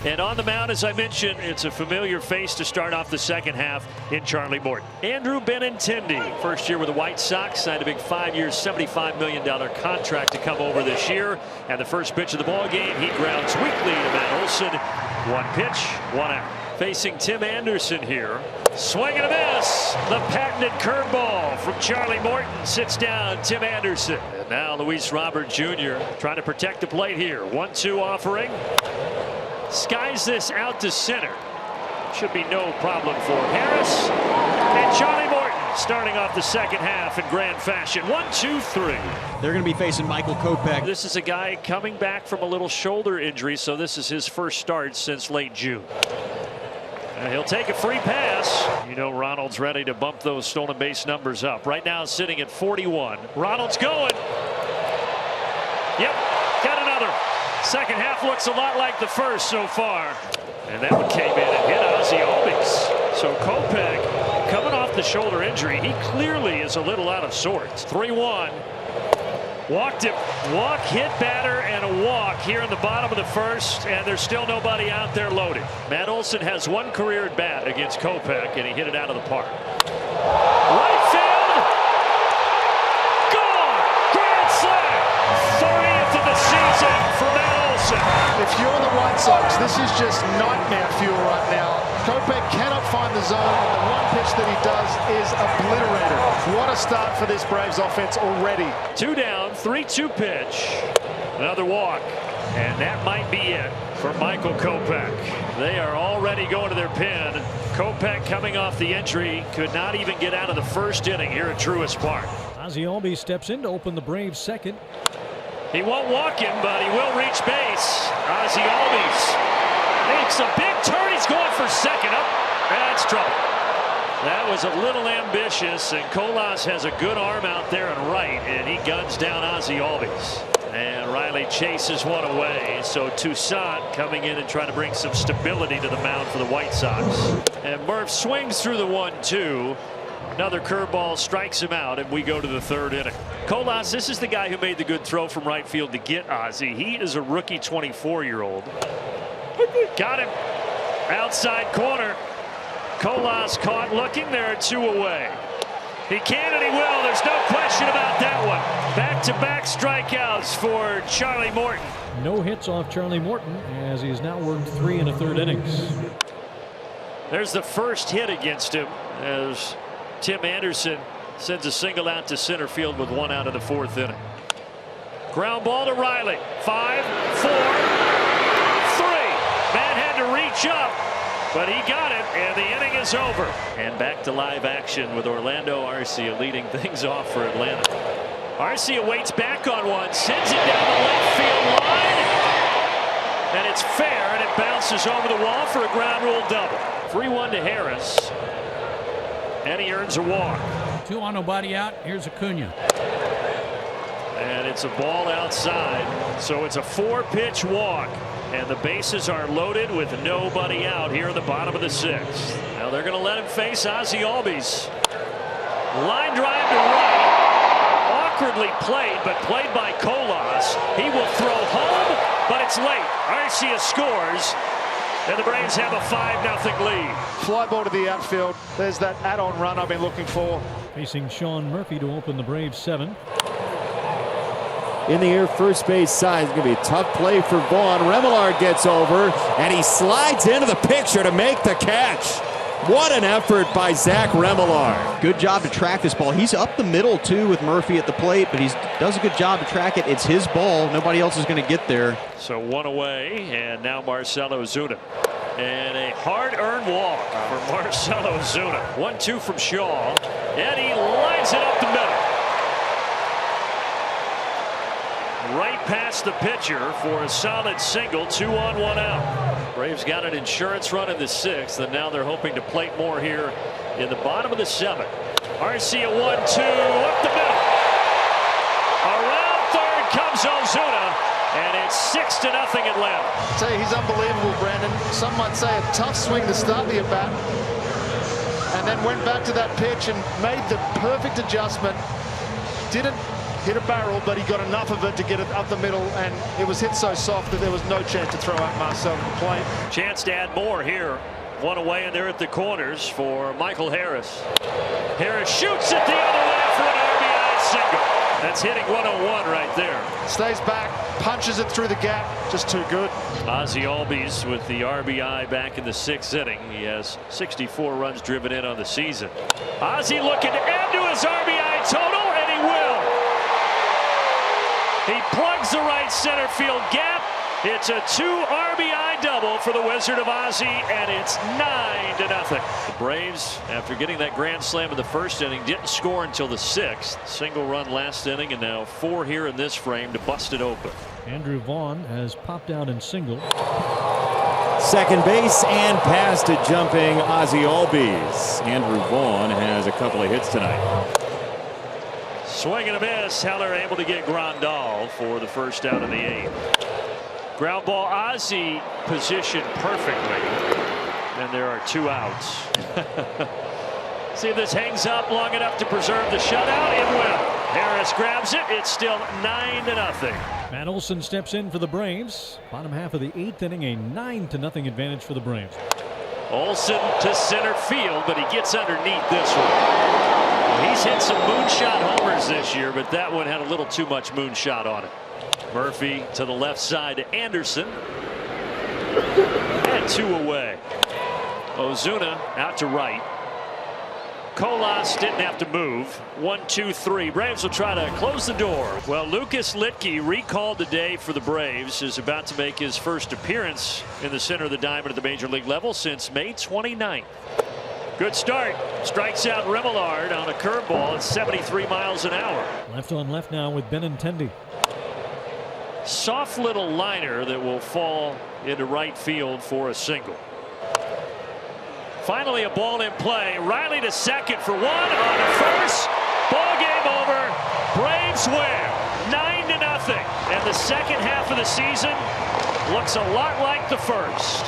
And on the mound, as I mentioned, it's a familiar face to start off the second half in Charlie Morton. Andrew Benintendi, first year with the White Sox, signed a big 5-year, $75 million contract to come over this year. And the first pitch of the ball game, he grounds weakly to Matt Olson. One pitch, one out. Facing Tim Anderson here. Swing and a miss. The patented curveball from Charlie Morton sits down Tim Anderson. And now Luis Robert Jr. trying to protect the plate here. 1-2 offering. Skies this out to center. Should be no problem for Harris. And Charlie Morton starting off the second half in grand fashion. 1-2-3. They're going to be facing Michael Kopech. This is a guy coming back from a little shoulder injury, so this is his first start since late June. And he'll take a free pass. You know Ronald's ready to bump those stolen base numbers up. Right now sitting at 41. Ronald's going. Yep, got another. Second half looks a lot like the first so far. And that one came in and hit Ozzie Albies. So Kopech coming off the shoulder injury. He clearly is a little out of sorts. 3-1. Walked him. Walk, hit batter, and a walk here in the bottom of the first, and there's still nobody out there loaded. Matt Olson has one career at bat against Kopech, and he hit it out of the park. Right field. Gone. Grand slam. 30th of the season for Matt Olson. If you're the White Sox, this is just nightmare fuel right now. Kopech cannot find the zone, and the one pitch that he does is obliterated. What a start for this Braves offense already. 2 down, 3-2 pitch. Another walk, and that might be it for Michael Kopech. They are already going to their pen. Kopech coming off the injury could not even get out of the first inning here at Truist Park. Ozzie Albies steps in to open the Braves second. He won't walk him, but he will reach base. Ozzie Albies makes a big turn. He's going for second. Up. That's trouble. That was a little ambitious, and Colas has a good arm out there and right, and he guns down Ozzie Albies. And Riley chases one away. So Toussaint coming in and trying to bring some stability to the mound for the White Sox. And Murph swings through the 1-2. Another curveball strikes him out, and we go to the third inning. Colas, this is the guy who made the good throw from right field to get Ozzie. He is a rookie 24-year-old. Got him. Outside corner. Colas caught looking. There are 2 away. He can and he will. There's no question about that one. Back-to-back strikeouts for Charlie Morton. No hits off Charlie Morton as he's now worked 3 1/3 innings. There's the first hit against him as Tim Anderson sends a single out to center field with 1 out of the 4th inning. Ground ball to Riley. 5, 4, 3. Man had to reach up, but he got it, and the inning is over. And back to live action with Orlando Arcia leading things off for Atlanta. Arcia waits back on one, sends it down the left field line, and it's fair, and it bounces over the wall for a ground rule double. 3-1 to Harris, and he earns a walk. 2 on, nobody out. Here's Acuna. And it's a ball outside, so it's a 4-pitch walk. And the bases are loaded with nobody out here in the bottom of the 6th. Now they're going to let him face Ozzie Albies. Line drive to right. Awkwardly played, but played by Colas. He will throw home, but it's late. Arcia scores, and the Braves have a 5-0 lead. Fly ball to the outfield. There's that add-on run I've been looking for. Facing Sean Murphy to open the Braves 7th. In the air, first base side. It's going to be a tough play for Vaughn. Remillard gets over, and he slides into the picture to make the catch. What an effort by Zach Remillard. Good job to track this ball. He's up the middle, too, with Murphy at the plate, but he does a good job to track it. It's his ball. Nobody else is going to get there. So 1 away, and now Marcell Ozuna. And a hard-earned walk for Marcell Ozuna. 1-2 from Shaw, and he lines it up the middle. Right past the pitcher for a solid single. 2 on, 1 out. Braves got an insurance run in the 6th, and now they're hoping to plate more here in the bottom of the 7th. Arcia 1-2 up the middle. Around third comes Ozuna, and it's 6-0 Atlanta. I tell you, he's unbelievable, Brandon. Some might say a tough swing to start the at-bat, and then went back to that pitch and made the perfect adjustment. Didn't hit a barrel, but he got enough of it to get it up the middle, and it was hit so soft that there was no chance to throw out Marcel to the plate. Chance to add more here. One away, and they're at the corners for Michael Harris. Harris shoots it the other way for an RBI single. That's hitting 101 right there. Stays back, punches it through the gap, just too good. Ozzie Albies with the RBI back in the 6th inning. He has 64 runs driven in on the season. Ozzie looking to add to his RBI total, and he will. He plugs the right center field gap. It's a 2 RBI double for the Wizard of Ozzie, and it's 9-0. The Braves, after getting that grand slam in the 1st inning, didn't score until the 6th. Single run last inning, and now 4 here in this frame to bust it open. Andrew Vaughn has popped out in single. Second base and past to jumping Ozzie Albies. Andrew Vaughn has a couple of hits tonight. Swing and a miss. Heller able to get Grandal for the first out of the 8th. Ground ball. Ozzie positioned perfectly, and there are 2 outs. See if this hangs up long enough to preserve the shutout. It will. Harris grabs it. It's still 9-0. Matt Olson steps in for the Braves. Bottom half of the 8th inning, a 9-0 advantage for the Braves. Olson to center field, but he gets underneath this one. Well, he's hit some moonshot homers this year, but that one had a little too much moonshot on it. Murphy to the left side to Anderson. And 2 away. Ozuna out to right. Colas didn't have to move. 1, 2, 3. Braves will try to close the door. Well, Lucas Litke, recalled today for the Braves, is about to make his first appearance in the center of the diamond at the major league level since May 29th. Good start. Strikes out Remillard on a curveball at 73 miles an hour. Left on left now with Benintendi. Soft little liner that will fall into right field for a single. Finally, a ball in play. Riley to second for 1 on to first. Ball game over. Braves win 9-0. And the second half of the season looks a lot like the first.